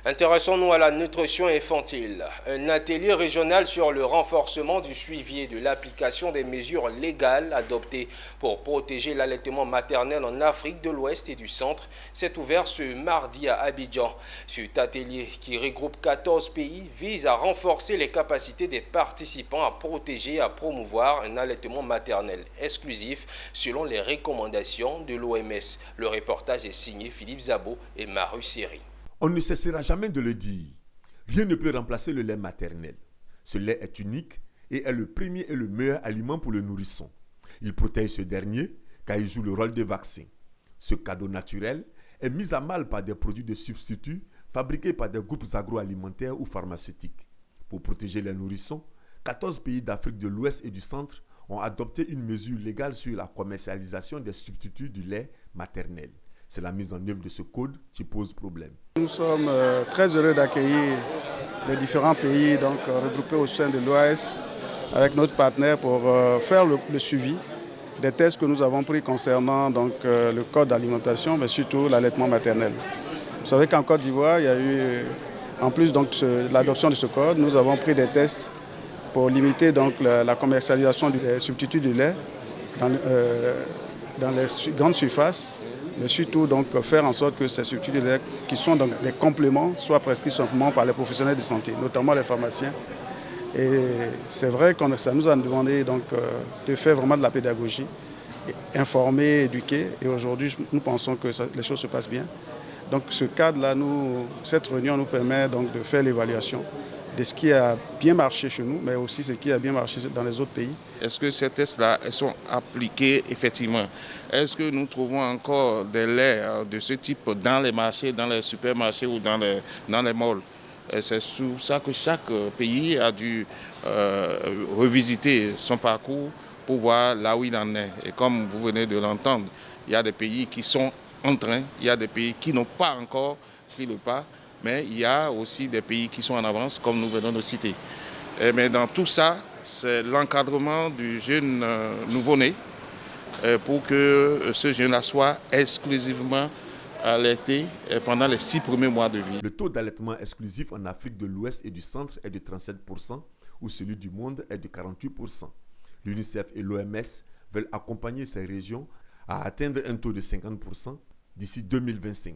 Intéressons-nous à la nutrition infantile. Un atelier régional sur le renforcement du suivi et de l'application des mesures légales adoptées pour protéger l'allaitement maternel en Afrique de l'Ouest et du Centre s'est ouvert ce mardi à Abidjan. Cet atelier, qui regroupe 14 pays, vise à renforcer les capacités des participants à protéger et à promouvoir un allaitement maternel exclusif selon les recommandations de l'OMS. Le reportage est signé Philippe Zabo et Maru Seri. On ne cessera jamais de le dire. Rien ne peut remplacer le lait maternel. Ce lait est unique et est le premier et le meilleur aliment pour le nourrisson. Il protège ce dernier car il joue le rôle de vaccin. Ce cadeau naturel est mis à mal par des produits de substitut fabriqués par des groupes agroalimentaires ou pharmaceutiques. Pour protéger les nourrissons, 14 pays d'Afrique de l'Ouest et du Centre ont adopté une mesure légale sur la commercialisation des substituts du lait maternel. C'est la mise en œuvre de ce code qui pose problème. Nous sommes très heureux d'accueillir les différents pays regroupés au sein de l'OAS avec notre partenaire pour faire le suivi des tests que nous avons pris concernant le code d'alimentation, mais surtout l'allaitement maternel. Vous savez qu'en Côte d'Ivoire, il y a eu, en plus de l'adoption de ce code, nous avons pris des tests pour limiter la commercialisation des substituts du lait dans les grandes surfaces, mais surtout faire en sorte que ces substituts de lait qui sont des compléments soient prescrits simplement par les professionnels de santé, notamment les pharmaciens. Et c'est vrai que ça nous a demandé de faire vraiment de la pédagogie, informer, éduquer. Et aujourd'hui, nous pensons que les choses se passent bien. Donc ce cadre-là, cette réunion nous permet de faire l'évaluation de ce qui a bien marché chez nous, mais aussi ce qui a bien marché dans les autres pays. Est-ce que ces tests-là sont appliqués effectivement? Est-ce que nous trouvons encore des laits de ce type dans les marchés, dans les supermarchés ou dans les malls? C'est sur ça que chaque pays a dû revisiter son parcours pour voir là où il en est. Et comme vous venez de l'entendre, il y a des pays qui sont en train, il y a des pays qui n'ont pas encore pris le pas, mais il y a aussi des pays qui sont en avance, comme nous venons de citer. Mais dans tout ça, c'est l'encadrement du jeune nouveau-né pour que ce jeune-là soit exclusivement allaité pendant les 6 premiers mois de vie. Le taux d'allaitement exclusif en Afrique de l'Ouest et du Centre est de 37%, où celui du monde est de 48%. L'UNICEF et l'OMS veulent accompagner ces régions à atteindre un taux de 50% d'ici 2025.